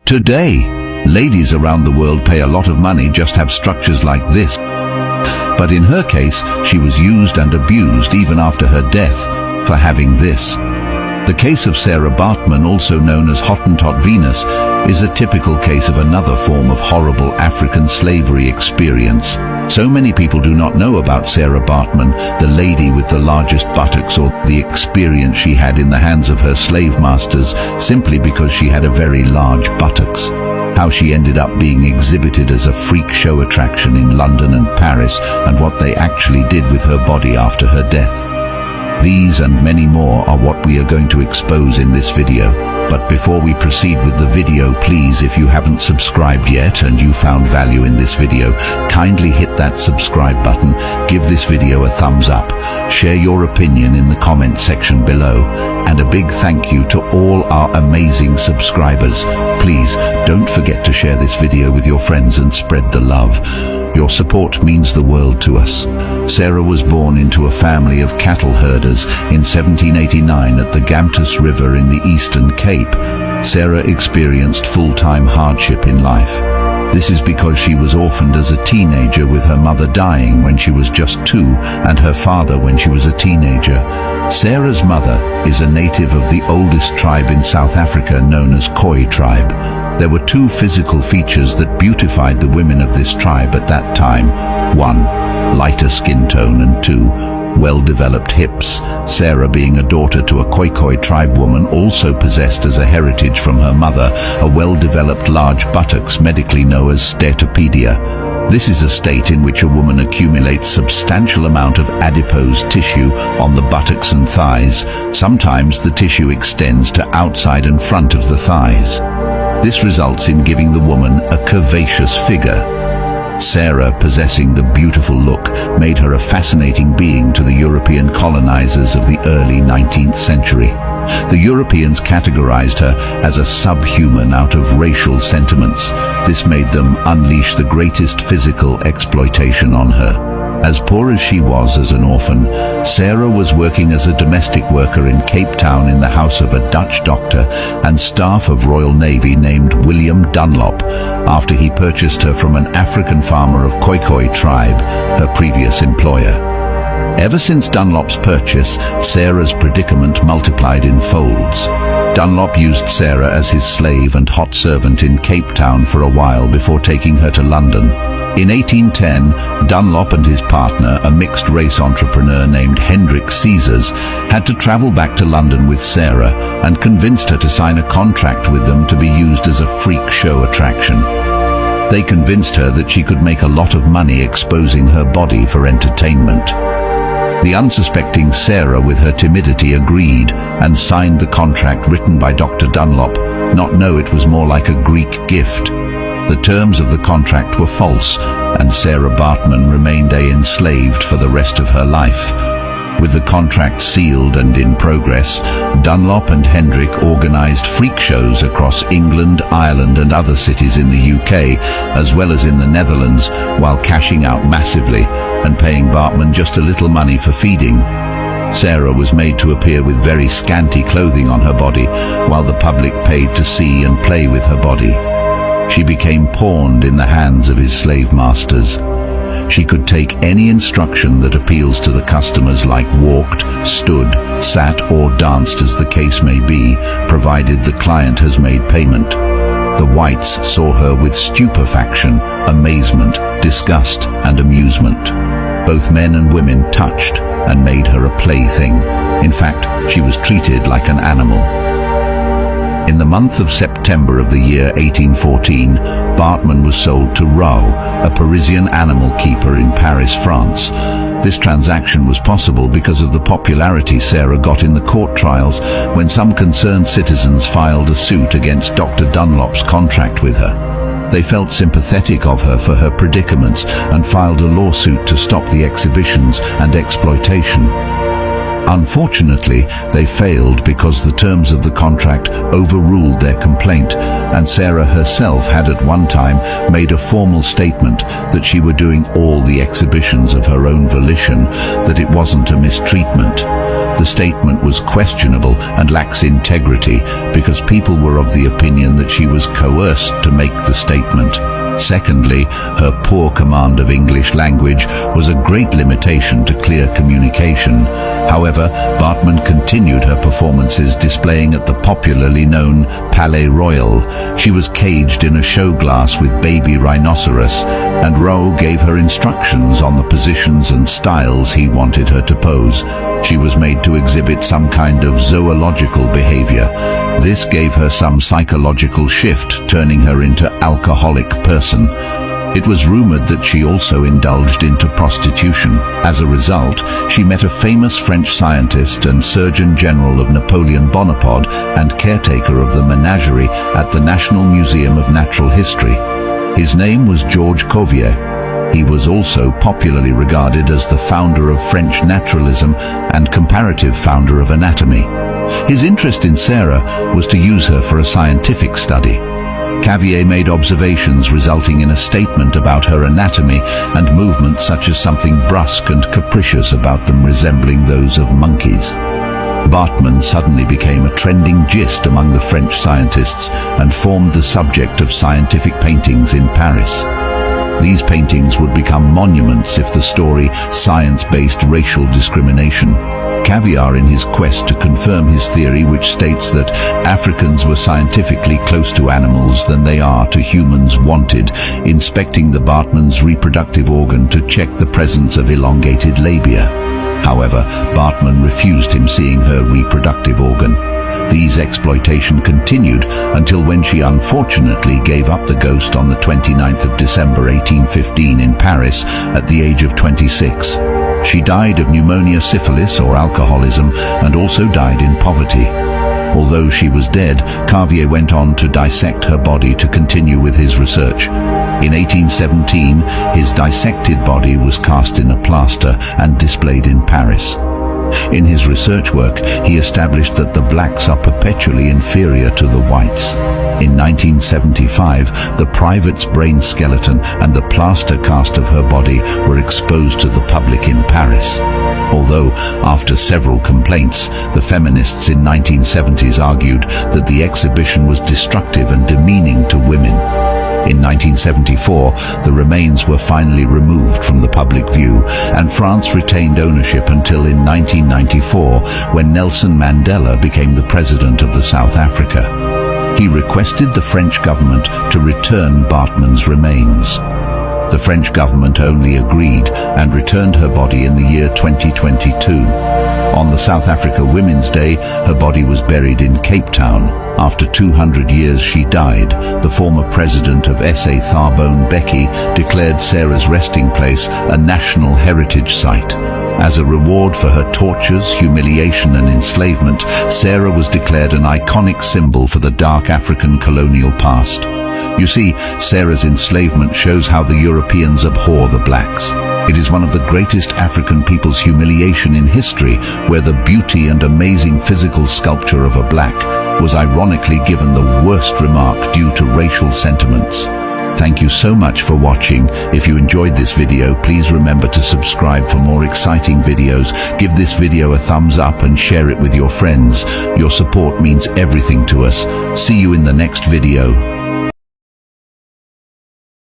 Today, ladies around the world pay a lot of money just to have structures like this. But in her case, she was used and abused even after her death for having this. The case of Sarah Baartman, also known as Hottentot Venus, is a typical case of another form of horrible African slavery experience. So many people do not know about Sarah Baartman, the lady with the largest buttocks, or the experience she had in the hands of her slave masters simply because she had a very large buttocks. How she ended up being exhibited as a freak show attraction in London and Paris, and what they actually did with her body after her death. These and many more are what we are going to expose in this video. But before we proceed with the video, please, if you haven't subscribed yet and you found value in this video, kindly hit that subscribe button, give this video a thumbs up, share your opinion in the comment section below, and a big thank you to all our amazing subscribers. Please don't forget to share this video with your friends and spread the love. Your support means the world to us. Sarah was born into a family of cattle herders in 1789 at the Gamtus River in the Eastern Cape. Sarah experienced full-time hardship in life. This is because she was orphaned as a teenager, with her mother dying when she was just 2 and her father when she was a teenager. Sarah's mother is a native of the oldest tribe in South Africa, known as Khoi tribe. There were 2 physical features that beautified the women of this tribe at that time. 1, lighter skin tone, and 2, well-developed hips. Sarah, being a daughter to a Khoi tribe woman, also possessed as a heritage from her mother a well-developed large buttocks, medically known as steatopedia. This is a state in which a woman accumulates substantial amount of adipose tissue on the buttocks and thighs. Sometimes the tissue extends to outside and front of the thighs. This results in giving the woman a curvaceous figure. Sarah, possessing the beautiful look, made her a fascinating being to the European colonizers of the early 19th century. The Europeans categorized her as a subhuman out of racial sentiments. This made them unleash the greatest physical exploitation on her. As poor as she was as an orphan, Sarah was working as a domestic worker in Cape Town in the house of a Dutch doctor and staff of Royal Navy named William Dunlop, after he purchased her from an African farmer of Khoi tribe, her previous employer. Ever since Dunlop's purchase, Sarah's predicament multiplied in folds. Dunlop used Sarah as his slave and hot servant in Cape Town for a while before taking her to London. In 1810, Dunlop and his partner, a mixed-race entrepreneur named Hendrik Caesars, had to travel back to London with Sarah and convinced her to sign a contract with them to be used as a freak show attraction. They convinced her that she could make a lot of money exposing her body for entertainment. The unsuspecting Sarah, with her timidity, agreed and signed the contract written by Dr. Dunlop, not know it was more like a Greek gift. The terms of the contract were false, and Sarah Baartman remained enslaved for the rest of her life. With the contract sealed and in progress, Dunlop and Hendrik organized freak shows across England, Ireland and other cities in the UK, as well as in the Netherlands, while cashing out massively and paying Baartman just a little money for feeding. Sarah was made to appear with very scanty clothing on her body, while the public paid to see and play with her body. She became pawned in the hands of his slave masters. She could take any instruction that appeals to the customers, like walked, stood, sat or danced as the case may be, provided the client has made payment. The whites saw her with stupefaction, amazement, disgust and amusement. Both men and women touched and made her a plaything. In fact, she was treated like an animal. In the month of September of the year 1814, Baartman was sold to Rao, a Parisian animal keeper in Paris, France. This transaction was possible because of the popularity Sarah got in the court trials when some concerned citizens filed a suit against Dr. Dunlop's contract with her. They felt sympathetic of her for her predicaments and filed a lawsuit to stop the exhibitions and exploitation. Unfortunately, they failed because the terms of the contract overruled their complaint, and Sarah herself had at one time made a formal statement that she were doing all the exhibitions of her own volition, that it wasn't a mistreatment. The statement was questionable and lacks integrity because people were of the opinion that she was coerced to make the statement. Secondly, her poor command of English language was a great limitation to clear communication. However, Baartman continued her performances, displaying at the popularly known Palais Royal. She was caged in a show glass with baby rhinoceros, and Rowe gave her instructions on the positions and styles he wanted her to pose. She was made to exhibit some kind of zoological behavior. This gave her some psychological shift, turning her into alcoholic person. It was rumored that she also indulged into prostitution. As a result, she met a famous French scientist and Surgeon General of Napoleon Bonaparte and caretaker of the menagerie at the National Museum of Natural History. His name was Georges Cuvier. He was also popularly regarded as the founder of French naturalism and comparative founder of anatomy. His interest in Sarah was to use her for a scientific study. Cuvier made observations resulting in a statement about her anatomy and movements, such as something brusque and capricious about them resembling those of monkeys. Baartman suddenly became a trending gist among the French scientists and formed the subject of scientific paintings in Paris. These paintings would become monuments if the story science-based racial discrimination. Cuvier, in his quest to confirm his theory, which states that Africans were scientifically close to animals than they are to humans, wanted inspecting the Baartman's reproductive organ to check the presence of elongated labia. However, Baartman refused him seeing her reproductive organ. These exploitation continued until when she unfortunately gave up the ghost on the 29th of December 1815 in Paris at the age of 26. She died of pneumonia, syphilis or alcoholism, and also died in poverty. Although she was dead, Cuvier went on to dissect her body to continue with his research. In 1817, his dissected body was cast in a plaster and displayed in Paris. In his research work, he established that the blacks are perpetually inferior to the whites. In 1975, the private's brain skeleton and the plaster cast of her body were exposed to the public in Paris. Although, after several complaints, the feminists in 1970s argued that the exhibition was destructive and demeaning to women. In 1974, the remains were finally removed from the public view, and France retained ownership until in 1994, when Nelson Mandela became the president of South Africa. He requested the French government to return Baartman's remains. The French government only agreed and returned her body in the year 2022. On the South Africa Women's Day, her body was buried in Cape Town. After 200 years she died. The former president of SA, Thabo Mbeki, declared Sarah's resting place a national heritage site. As a reward for her tortures, humiliation and enslavement, Sarah was declared an iconic symbol for the dark African colonial past. You see, Sarah's enslavement shows how the Europeans abhor the blacks. It is one of the greatest African people's humiliation in history, where the beauty and amazing physical sculpture of a black was ironically given the worst remark due to racial sentiments. Thank you so much for watching. If you enjoyed this video, please remember to subscribe for more exciting videos. Give this video a thumbs up and share it with your friends. Your support means everything to us. See you in the next video.